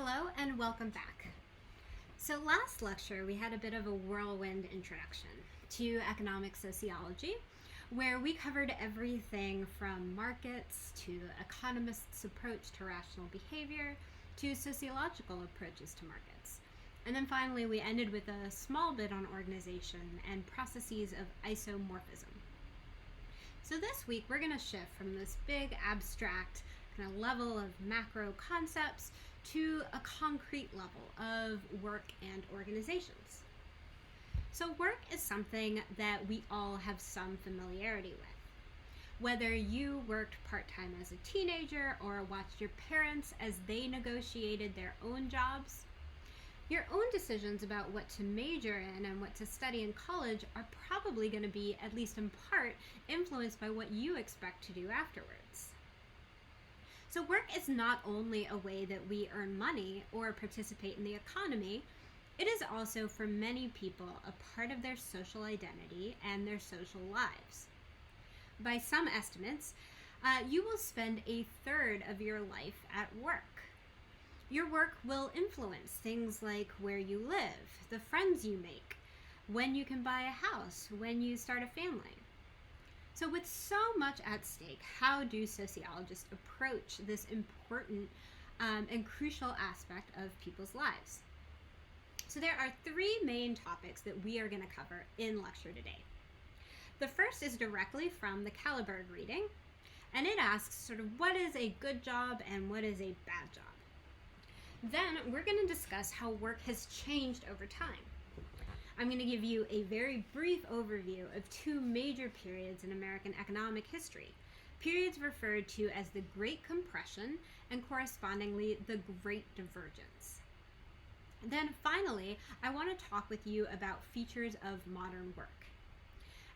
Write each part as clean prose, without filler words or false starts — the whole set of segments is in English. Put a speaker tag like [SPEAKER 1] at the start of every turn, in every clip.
[SPEAKER 1] Hello and welcome back. So last lecture we had a bit of a whirlwind introduction to economic sociology, where we covered everything from markets to economists' approach to rational behavior to sociological approaches to markets. And then finally we ended with a small bit on organization and processes of isomorphism. So this week we're going to shift from this big abstract kind of level of macro concepts to a concrete level of work and organizations. So work is something that we all have some familiarity with. Whether you worked part-time as a teenager or watched your parents as they negotiated their own jobs, your own decisions about what to major in and what to study in college are probably going to be, at least in part, influenced by what you expect to do afterwards. So work is not only a way that we earn money or participate in the economy, it is also for many people a part of their social identity and their social lives. By some estimates, you will spend a third of your life at work. Your work will influence things like where you live, the friends you make, when you can buy a house, when you start a family. So with so much at stake, how do sociologists approach this important and crucial aspect of people's lives? So there are three main topics that we are going to cover in lecture today. The first is directly from the Kallenberg reading, and it asks sort of what is a good job and what is a bad job. Then we're going to discuss how work has changed over time. I'm going to give you a very brief overview of two major periods in American economic history, periods referred to as the Great Compression and correspondingly the Great Divergence. Then finally, I want to talk with you about features of modern work.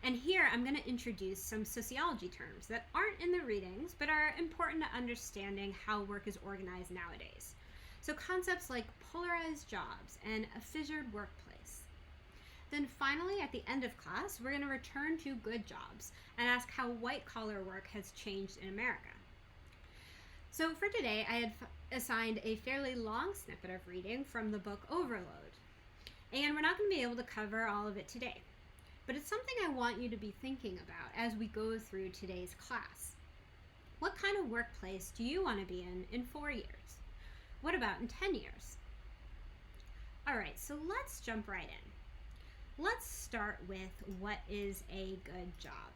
[SPEAKER 1] And here I'm going to introduce some sociology terms that aren't in the readings but are important to understanding how work is organized nowadays. So concepts like polarized jobs and a fissured workplace. Then finally, at the end of class, we're going to return to good jobs and ask how white-collar work has changed in America. So for today, I had assigned a fairly long snippet of reading from the book Overload. And we're not going to be able to cover all of it today, but it's something I want you to be thinking about as we go through today's class. What kind of workplace do you want to be in 4 years? What about in 10 years? All right, so let's jump right in. Let's start with what is a good job.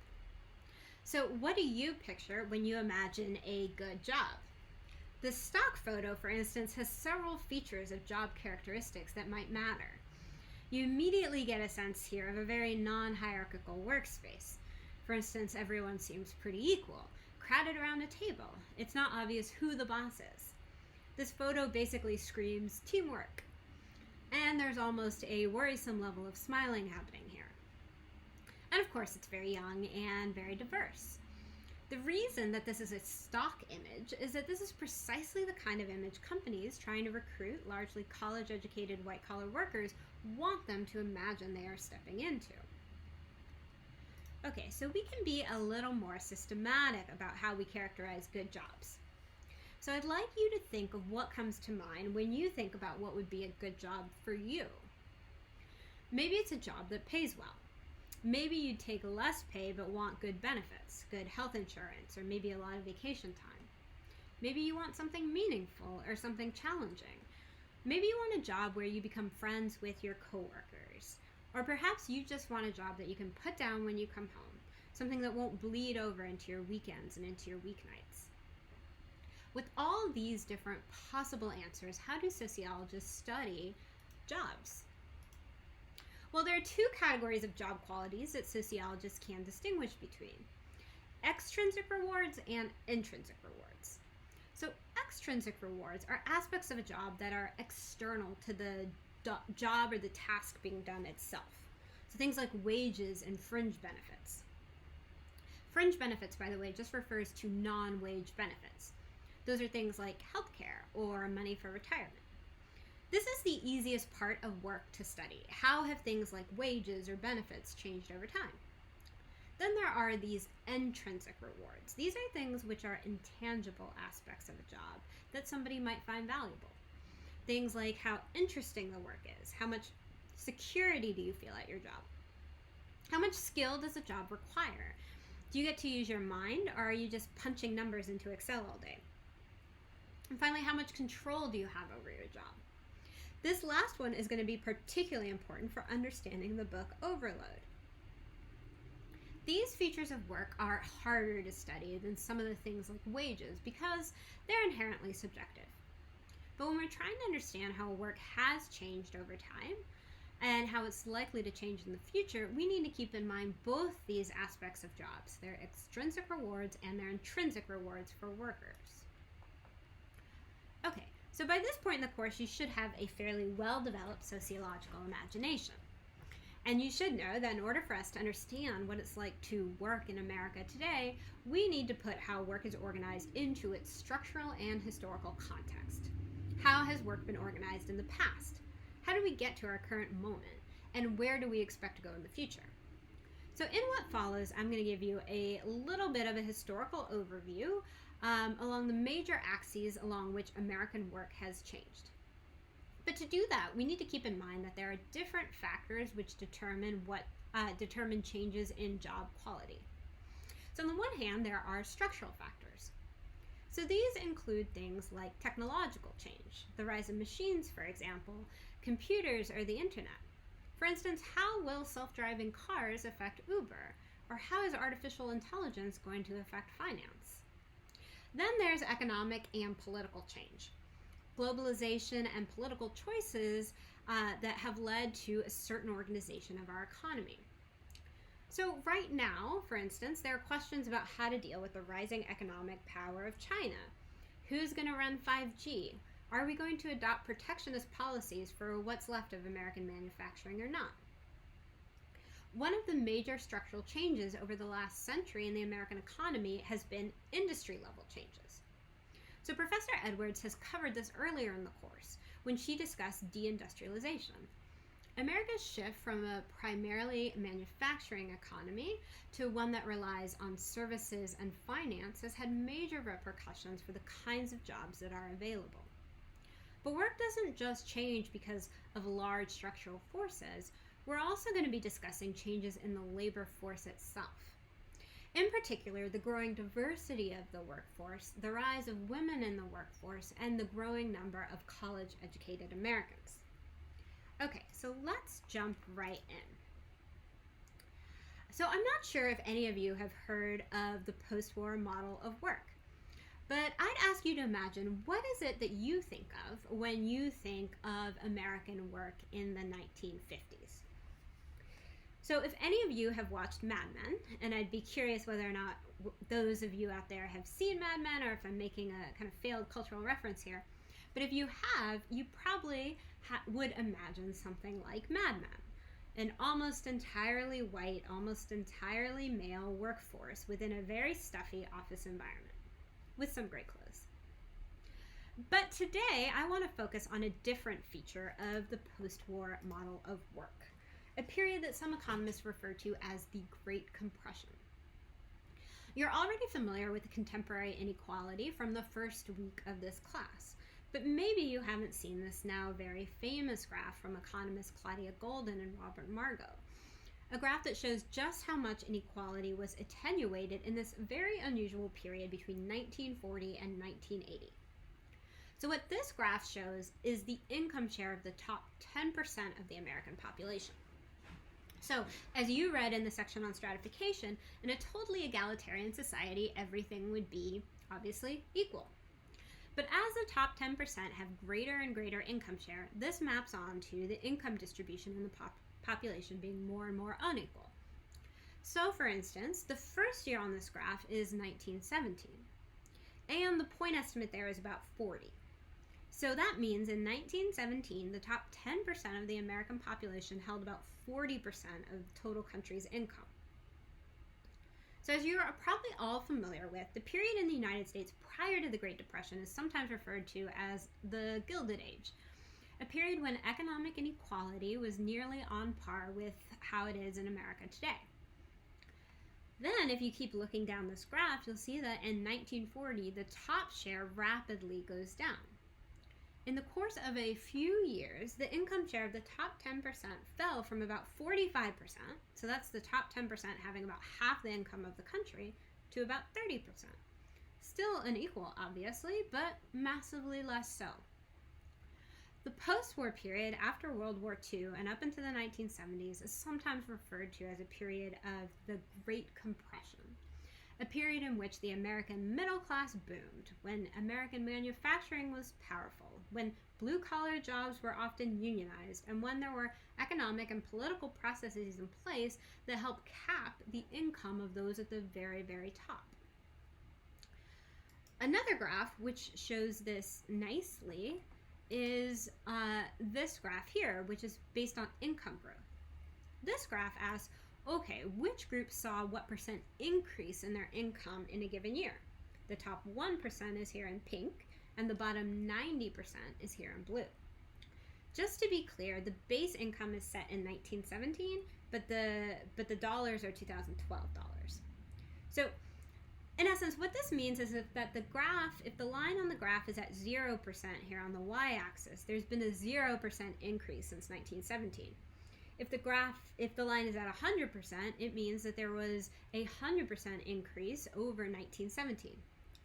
[SPEAKER 1] So what do you picture when you imagine a good job? The stock photo, for instance, has several features of job characteristics that might matter. You immediately get a sense here of a very non-hierarchical workspace. For instance, everyone seems pretty equal, crowded around a table. It's not obvious who the boss is. This photo basically screams teamwork. And there's almost a worrisome level of smiling happening here. And of course, it's very young and very diverse. The reason that this is a stock image is that this is precisely the kind of image companies trying to recruit largely college-educated white-collar workers want them to imagine they are stepping into. Okay, so we can be a little more systematic about how we characterize good jobs. So I'd like you to think of what comes to mind when you think about what would be a good job for you. Maybe it's a job that pays well. Maybe you'd take less pay but want good benefits, good health insurance, or maybe a lot of vacation time. Maybe you want something meaningful or something challenging. Maybe you want a job where you become friends with your coworkers. Or perhaps you just want a job that you can put down when you come home, something that won't bleed over into your weekends and into your weeknights. With all these different possible answers, how do sociologists study jobs? Well, there are two categories of job qualities that sociologists can distinguish between: extrinsic rewards and intrinsic rewards. So extrinsic rewards are aspects of a job that are external to the job or the task being done itself. So things like wages and fringe benefits. Fringe benefits, by the way, just refers to non-wage benefits. Those are things like healthcare or money for retirement. This is the easiest part of work to study. How have things like wages or benefits changed over time? Then there are these intrinsic rewards. These are things which are intangible aspects of a job that somebody might find valuable. Things like how interesting the work is, how much security do you feel at your job, how much skill does a job require, do you get to use your mind, or are you just punching numbers into Excel all day? And finally, how much control do you have over your job? This last one is going to be particularly important for understanding the book Overload. These features of work are harder to study than some of the things like wages because they're inherently subjective. But when we're trying to understand how work has changed over time and how it's likely to change in the future, we need to keep in mind both these aspects of jobs, their extrinsic rewards and their intrinsic rewards for workers. Okay, so by this point in the course, you should have a fairly well-developed sociological imagination. And you should know that in order for us to understand what it's like to work in America today, we need to put how work is organized into its structural and historical context. How has work been organized in the past? How do we get to our current moment? And where do we expect to go in the future? So in what follows, I'm going to give you a little bit of a historical overview along the major axes along which American work has changed. But to do that, we need to keep in mind that there are different factors which determine changes in job quality. So on the one hand, there are structural factors. So these include things like technological change, the rise of machines, for example, computers, or the internet. For instance, how will self-driving cars affect Uber? Or how is artificial intelligence going to affect finance? Then there's economic and political change. Globalization and political choices that have led to a certain organization of our economy. So right now, for instance, there are questions about how to deal with the rising economic power of China. Who's going to run 5G? Are we going to adopt protectionist policies for what's left of American manufacturing or not? One of the major structural changes over the last century in the American economy has been industry-level changes. So Professor Edwards has covered this earlier in the course when she discussed deindustrialization. America's shift from a primarily manufacturing economy to one that relies on services and finance has had major repercussions for the kinds of jobs that are available. But work doesn't just change because of large structural forces. We're also going to be discussing changes in the labor force itself. In particular, the growing diversity of the workforce, the rise of women in the workforce, and the growing number of college-educated Americans. Okay, so let's jump right in. So I'm not sure if any of you have heard of the post-war model of work, but I'd ask you to imagine, what is it that you think of when you think of American work in the 1950s? So if any of you have watched Mad Men, and I'd be curious whether or not those of you out there have seen Mad Men, or if I'm making a kind of failed cultural reference here, but if you have, you probably would imagine something like Mad Men, an almost entirely white, almost entirely male workforce within a very stuffy office environment, with some great clothes. But today, I want to focus on a different feature of the post-war model of work, a period that some economists refer to as the Great Compression. You're already familiar with the contemporary inequality from the first week of this class, but maybe you haven't seen this now very famous graph from economists Claudia Golden and Robert Margot, a graph that shows just how much inequality was attenuated in this very unusual period between 1940 and 1980. So what this graph shows is the income share of the top 10% of the American population. So, as you read in the section on stratification, in a totally egalitarian society, everything would be, obviously, equal. But as the top 10% have greater and greater income share, this maps onto the income distribution in the population being more and more unequal. So, for instance, the first year on this graph is 1917, and the point estimate there is about 40. So that means in 1917, the top 10% of the American population held about 40% of the total country's income. So as you are probably all familiar with, the period in the United States prior to the Great Depression is sometimes referred to as the Gilded Age, a period when economic inequality was nearly on par with how it is in America today. Then, if you keep looking down this graph, you'll see that in 1940, the top share rapidly goes down. in the course of a few years, the income share of the top 10% fell from about 45%, so that's the top 10% having about half the income of the country, to about 30%. Still unequal, obviously, but massively less so. The post-war period after World War II and up into the 1970s is sometimes referred to as a period of the Great Compression, a period in which the American middle class boomed, when American manufacturing was powerful, when blue-collar jobs were often unionized, and when there were economic and political processes in place that helped cap the income of those at the very, very top. Another graph which shows this nicely is this graph here, which is based on income growth. This graph asks, okay, which group saw what percent increase in their income in a given year? The top 1% is here in pink, and the bottom 90% is here in blue. Just to be clear, the base income is set in 1917, but the dollars are 2012 dollars. So in essence, what this means is that the graph, if the line on the graph is at 0% here on the y-axis, there's been a 0% increase since 1917. If the line is at 100%, it means that there was a 100% increase over 1917.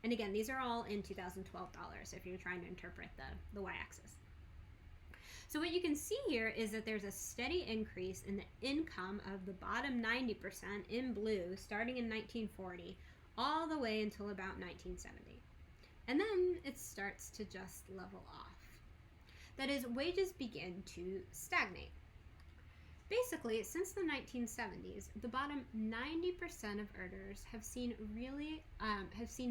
[SPEAKER 1] And again, these are all in 2012 dollars if you're trying to interpret the y-axis. So what you can see here is that there's a steady increase in the income of the bottom 90% in blue starting in 1940 all the way until about 1970. And then it starts to just level off. That is, wages begin to stagnate. Basically, since the 1970s, the bottom 90% of earners have seen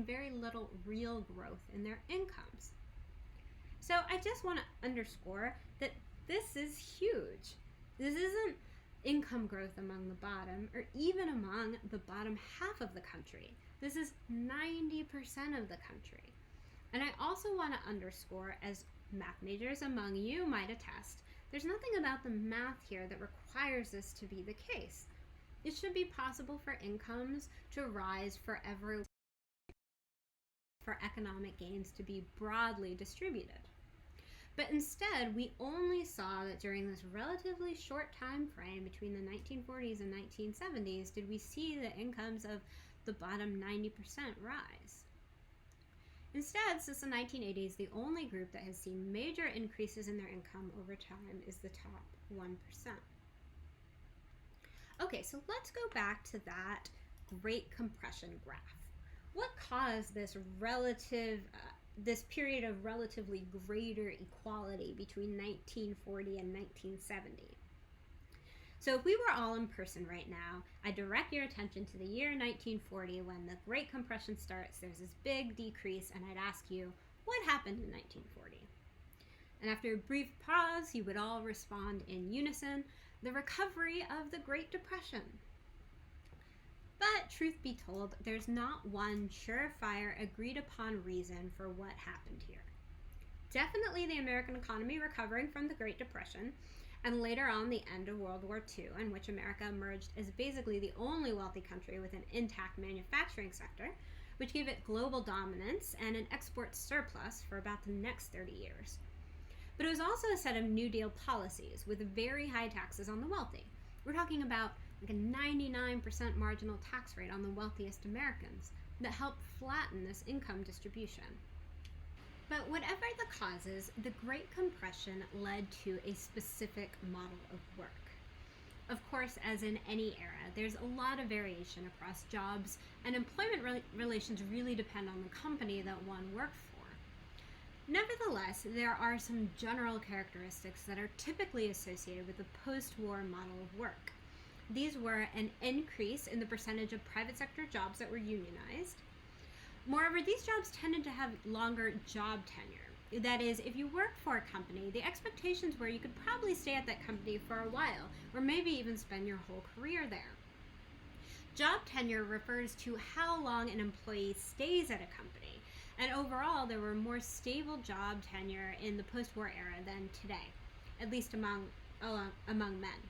[SPEAKER 1] very little real growth in their incomes. So I just want to underscore that this is huge. This isn't income growth among the bottom or even among the bottom half of the country. This is 90% of the country. And I also want to underscore, as math majors among you might attest, there's nothing about the math here that requires this to be the case. It should be possible for incomes to rise for everyone, for economic gains to be broadly distributed. But instead, we only saw that during this relatively short time frame between the 1940s and 1970s did we see the incomes of the bottom 90% rise. Instead, since the 1980s, the only group that has seen major increases in their income over time is the top 1%. Okay, so let's go back to that Great Compression graph. What caused this this period of relatively greater equality between 1940 and 1970? So if we were all in person right now, I direct your attention to the year 1940 when the Great Compression starts. There's this big decrease, and I'd ask you, what happened in 1940? And after a brief pause, you would all respond in unison, the recovery of the Great Depression. But truth be told, there's not one surefire, agreed upon reason for what happened here. Definitely the American economy recovering from the Great Depression, and later on the end of World War II, in which America emerged as basically the only wealthy country with an intact manufacturing sector, which gave it global dominance and an export surplus for about the next 30 years. But it was also a set of New Deal policies with very high taxes on the wealthy. We're talking about like a 99% marginal tax rate on the wealthiest Americans that helped flatten this income distribution. But whatever the causes, the Great Compression led to a specific model of work. Of course, as in any era, there's a lot of variation across jobs, and employment relations really depend on the company that one worked for. Nevertheless, there are some general characteristics that are typically associated with the post-war model of work. These were an increase in the percentage of private sector jobs that were unionized. Moreover, these jobs tended to have longer job tenure. That is, if you worked for a company, the expectations were you could probably stay at that company for a while, or maybe even spend your whole career there. Job tenure refers to how long an employee stays at a company, and overall there were more stable job tenure in the post-war era than today, at least among men.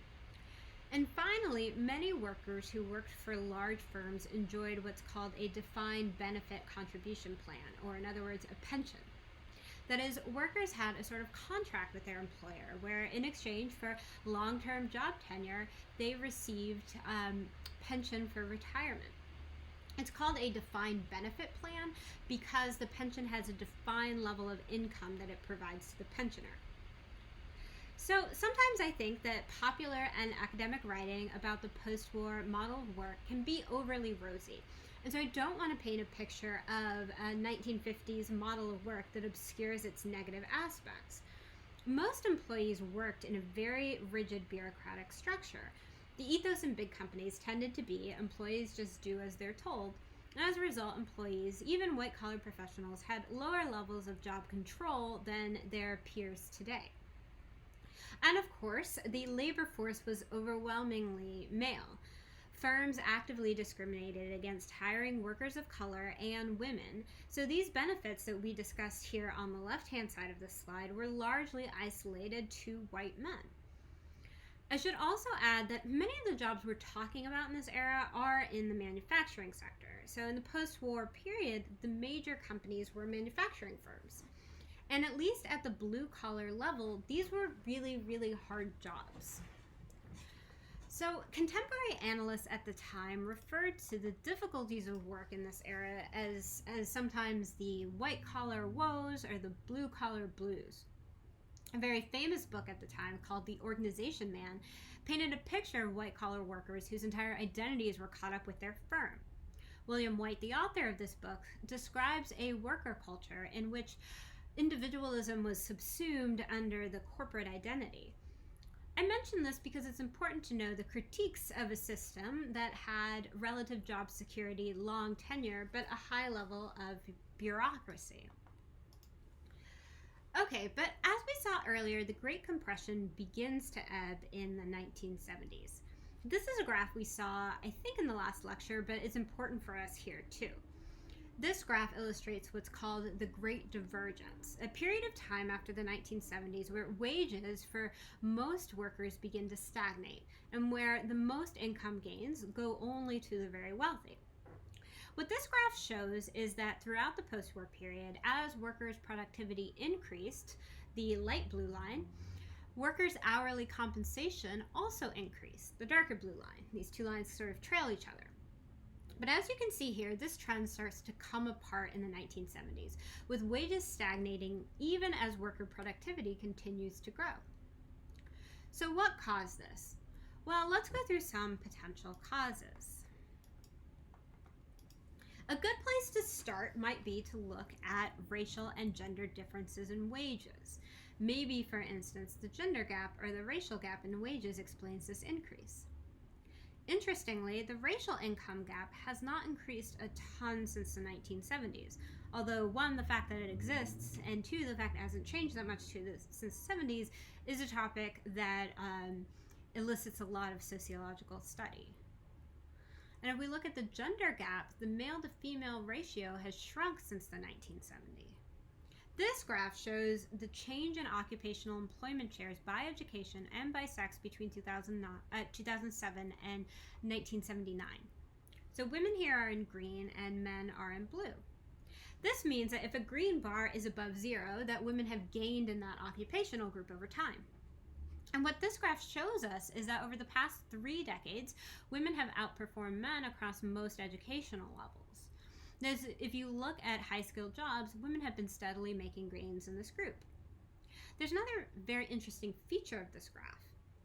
[SPEAKER 1] And finally, many workers who worked for large firms enjoyed what's called a defined benefit contribution plan, or in other words, a pension. That is, workers had a sort of contract with their employer where, in exchange for long-term job tenure, they received pension for retirement. It's called a defined benefit plan because the pension has a defined level of income that it provides to the pensioner. So sometimes I think that popular and academic writing about the post-war model of work can be overly rosy. And so I don't want to paint a picture of a 1950s model of work that obscures its negative aspects. Most employees worked in a very rigid bureaucratic structure. The ethos in big companies tended to be employees just do as they're told. And as a result, employees, even white-collar professionals, had lower levels of job control than their peers today. And of course, the labor force was overwhelmingly male. Firms actively discriminated against hiring workers of color and women, so these benefits that we discussed here on the left-hand side of this slide were largely isolated to white men. I should also add that many of the jobs we're talking about in this era are in the manufacturing sector. So in the post-war period, the major companies were manufacturing firms. And at least at the blue-collar level, these were really, really hard jobs. So contemporary analysts at the time referred to the difficulties of work in this era as sometimes the white-collar woes or the blue-collar blues. A very famous book at the time called The Organization Man painted a picture of white-collar workers whose entire identities were caught up with their firm. William White, the author of this book, describes a worker culture in which individualism was subsumed under the corporate identity. I mention this because it's important to know the critiques of a system that had relative job security, long tenure, but a high level of bureaucracy. Okay, but as we saw earlier, the Great Compression begins to ebb in the 1970s. This is a graph we saw, I think, in the last lecture, but it's important for us here too. This graph illustrates what's called the Great Divergence, a period of time after the 1970s where wages for most workers begin to stagnate and where the most income gains go only to the very wealthy. What this graph shows is that throughout the post-war period, as workers' productivity increased, the light blue line, workers' hourly compensation also increased, the darker blue line. These two lines sort of trail each other. But as you can see here, this trend starts to come apart in the 1970s, with wages stagnating even as worker productivity continues to grow. So what caused this? Well, let's go through some potential causes. A good place to start might be to look at racial and gender differences in wages. Maybe, for instance, the gender gap or the racial gap in wages explains this increase. Interestingly, the racial income gap has not increased a ton since the 1970s, although one, the fact that it exists, and two, the fact it hasn't changed that much since the 70s is a topic that elicits a lot of sociological study. And if we look at the gender gap, the male to female ratio has shrunk since the 1970s. This graph shows the change in occupational employment shares by education and by sex between 2007 and 1979. So women here are in green and men are in blue. This means that if a green bar is above 0, that women have gained in that occupational group over time. And what this graph shows us is that over the past 3 decades, women have outperformed men across most educational levels. If you look at high-skilled jobs, women have been steadily making gains in this group. There's another very interesting feature of this graph.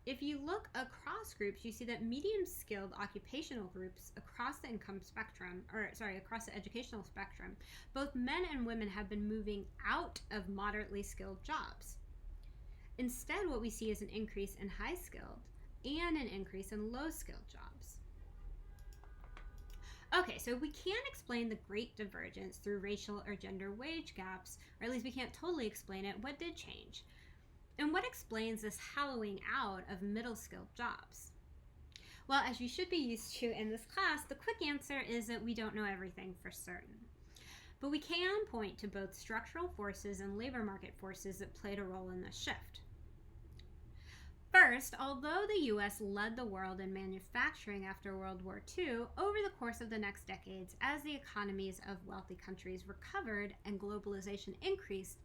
[SPEAKER 1] If you look across groups, you see that medium-skilled occupational groups across the across the educational spectrum, both men and women have been moving out of moderately skilled jobs. Instead, what we see is an increase in high-skilled and an increase in low-skilled jobs. Okay, so we can't explain the Great Divergence through racial or gender wage gaps, or at least we can't totally explain it. What did change? And what explains this hollowing out of middle-skilled jobs? Well, as you should be used to in this class, the quick answer is that we don't know everything for certain. But we can point to both structural forces and labor market forces that played a role in this shift. First, although the U.S. led the world in manufacturing after World War II, over the course of the next decades, as the economies of wealthy countries recovered and globalization increased,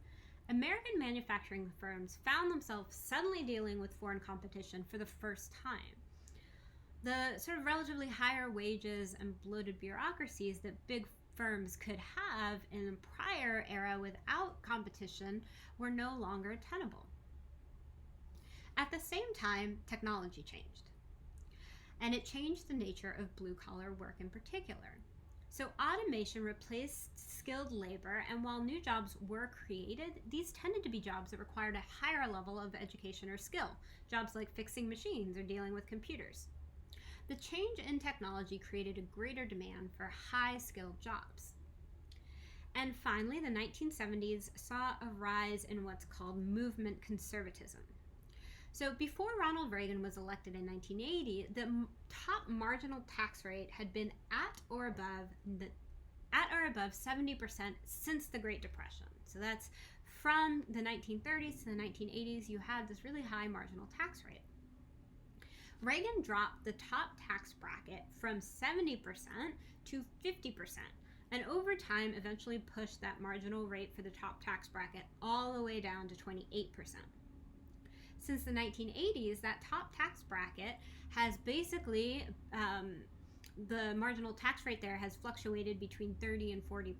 [SPEAKER 1] American manufacturing firms found themselves suddenly dealing with foreign competition for the first time. The sort of relatively higher wages and bloated bureaucracies that big firms could have in a prior era without competition were no longer tenable. At the same time, technology changed, and it changed the nature of blue-collar work in particular. So automation replaced skilled labor, and while new jobs were created, these tended to be jobs that required a higher level of education or skill, jobs like fixing machines or dealing with computers. The change in technology created a greater demand for high-skilled jobs. And finally, the 1970s saw a rise in what's called movement conservatism. So before Ronald Reagan was elected in 1980, the top marginal tax rate had been at or above 70% since the Great Depression. So that's from the 1930s to the 1980s, you had this really high marginal tax rate. Reagan dropped the top tax bracket from 70% to 50%, and over time eventually pushed that marginal rate for the top tax bracket all the way down to 28%. Since the 1980s, that top tax bracket has basically, the marginal tax rate there has fluctuated between 30 and 40%.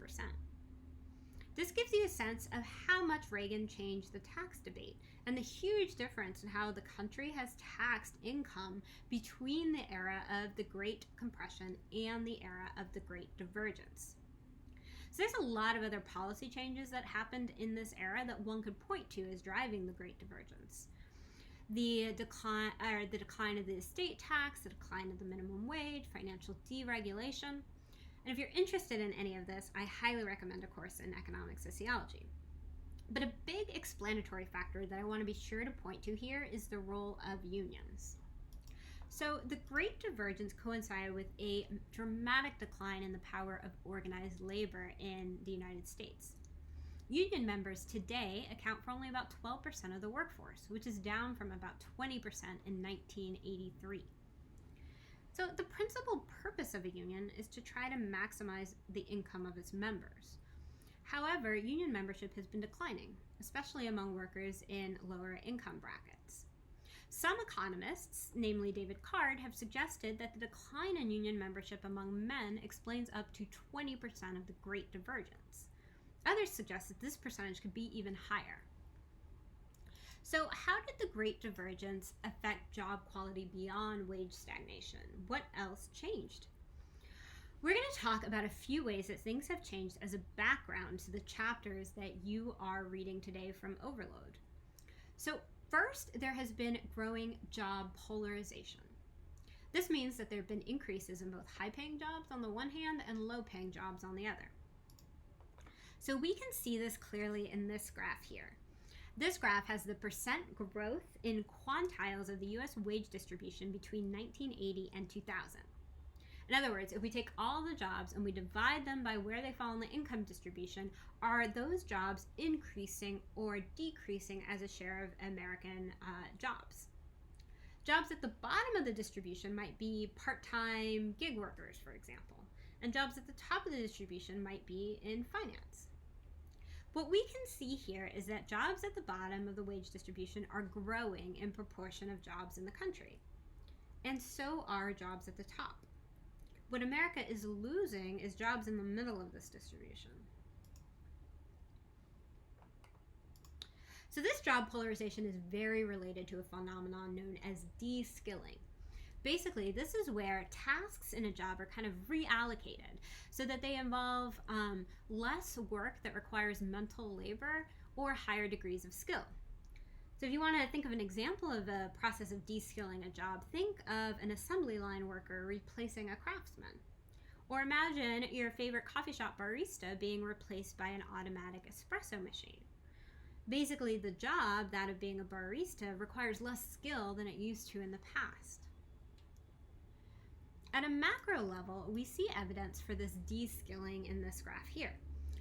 [SPEAKER 1] This gives you a sense of how much Reagan changed the tax debate and the huge difference in how the country has taxed income between the era of the Great Compression and the era of the Great Divergence. So there's a lot of other policy changes that happened in this era that one could point to as driving the Great Divergence. The decline of the estate tax, the decline of the minimum wage, financial deregulation. And if you're interested in any of this, I highly recommend a course in economic sociology. But a big explanatory factor that I want to be sure to point to here is the role of unions. So the Great Divergence coincided with a dramatic decline in the power of organized labor in the United States. Union members today account for only about 12% of the workforce, which is down from about 20% in 1983. So the principal purpose of a union is to try to maximize the income of its members. However, union membership has been declining, especially among workers in lower income brackets. Some economists, namely David Card, have suggested that the decline in union membership among men explains up to 20% of the Great Divergence. Others suggest that this percentage could be even higher. So how did the Great Divergence affect job quality beyond wage stagnation? What else changed? We're going to talk about a few ways that things have changed as a background to the chapters that you are reading today from Overload. So first, there has been growing job polarization. This means that there have been increases in both high-paying jobs on the one hand and low-paying jobs on the other. So we can see this clearly in this graph here. This graph has the percent growth in quantiles of the U.S. wage distribution between 1980 and 2000. In other words, if we take all the jobs and we divide them by where they fall in the income distribution, are those jobs increasing or decreasing as a share of American jobs? Jobs at the bottom of the distribution might be part-time gig workers, for example, and jobs at the top of the distribution might be in finance. What we can see here is that jobs at the bottom of the wage distribution are growing in proportion of jobs in the country, and so are jobs at the top. What America is losing is jobs in the middle of this distribution. So this job polarization is very related to a phenomenon known as de-skilling. Basically, this is where tasks in a job are kind of reallocated so that they involve less work that requires mental labor or higher degrees of skill. So if you want to think of an example of a process of de-skilling a job, think of an assembly line worker replacing a craftsman. Or imagine your favorite coffee shop barista being replaced by an automatic espresso machine. Basically, the job, that of being a barista, requires less skill than it used to in the past. At a macro level, we see evidence for this de-skilling in this graph here.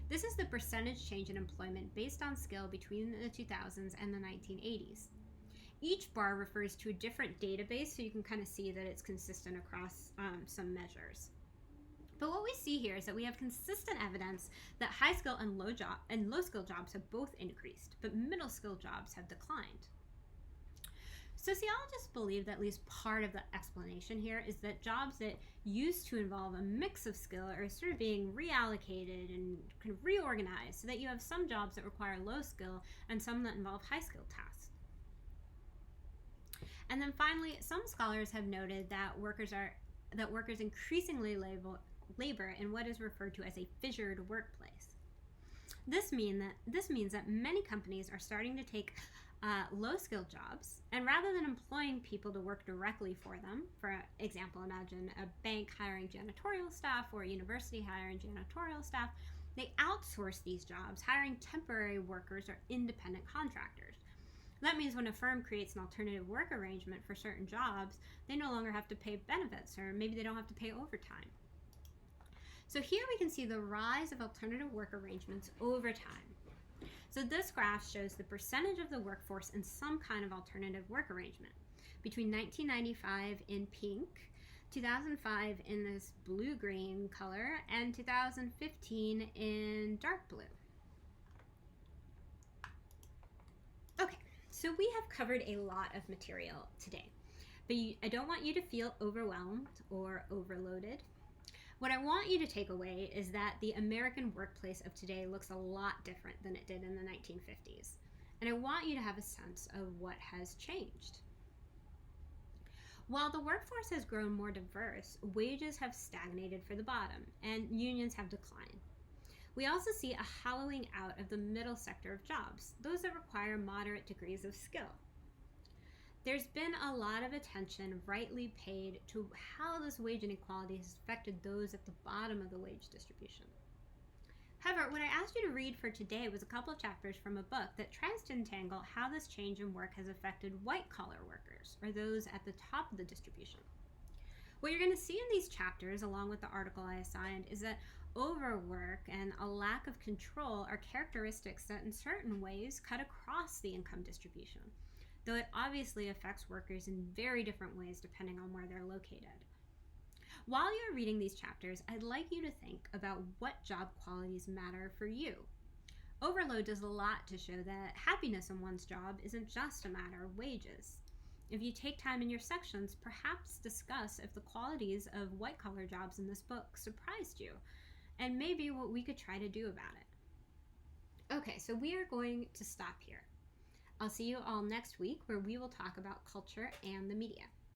[SPEAKER 1] This is the percentage change in employment based on skill between the 2000s and the 1980s. Each bar refers to a different database, so you can kind of see that it's consistent across some measures. But what we see here is that we have consistent evidence that high skill and low skill jobs have both increased, but middle skill jobs have declined. Sociologists believe that at least part of the explanation here is that jobs that used to involve a mix of skill are sort of being reallocated and kind of reorganized so that you have some jobs that require low skill and some that involve high skill tasks. And then finally, some scholars have noted that workers increasingly labor in what is referred to as a fissured workplace. This means that many companies are starting to take low-skilled jobs, and rather than employing people to work directly for them, for example, imagine a bank hiring janitorial staff or a university hiring janitorial staff, they outsource these jobs, hiring temporary workers or independent contractors. That means when a firm creates an alternative work arrangement for certain jobs, they no longer have to pay benefits, or maybe they don't have to pay overtime. So here we can see the rise of alternative work arrangements over time. So this graph shows the percentage of the workforce in some kind of alternative work arrangement between 1995 in pink, 2005 in this blue-green color, and 2015 in dark blue. Okay, so we have covered a lot of material today, but I don't want you to feel overwhelmed or overloaded. What I want you to take away is that the American workplace of today looks a lot different than it did in the 1950s. And I want you to have a sense of what has changed. While the workforce has grown more diverse, wages have stagnated for the bottom and unions have declined. We also see a hollowing out of the middle sector of jobs, those that require moderate degrees of skill. There's been a lot of attention rightly paid to how this wage inequality has affected those at the bottom of the wage distribution. However, what I asked you to read for today was a couple of chapters from a book that tries to untangle how this change in work has affected white-collar workers, or those at the top of the distribution. What you're going to see in these chapters, along with the article I assigned, is that overwork and a lack of control are characteristics that in certain ways cut across the income distribution, though it obviously affects workers in very different ways depending on where they're located. While you're reading these chapters, I'd like you to think about what job qualities matter for you. Overload does a lot to show that happiness in one's job isn't just a matter of wages. If you take time in your sections, perhaps discuss if the qualities of white-collar jobs in this book surprised you, and maybe what we could try to do about it. Okay, so we are going to stop here. I'll see you all next week where we will talk about culture and the media.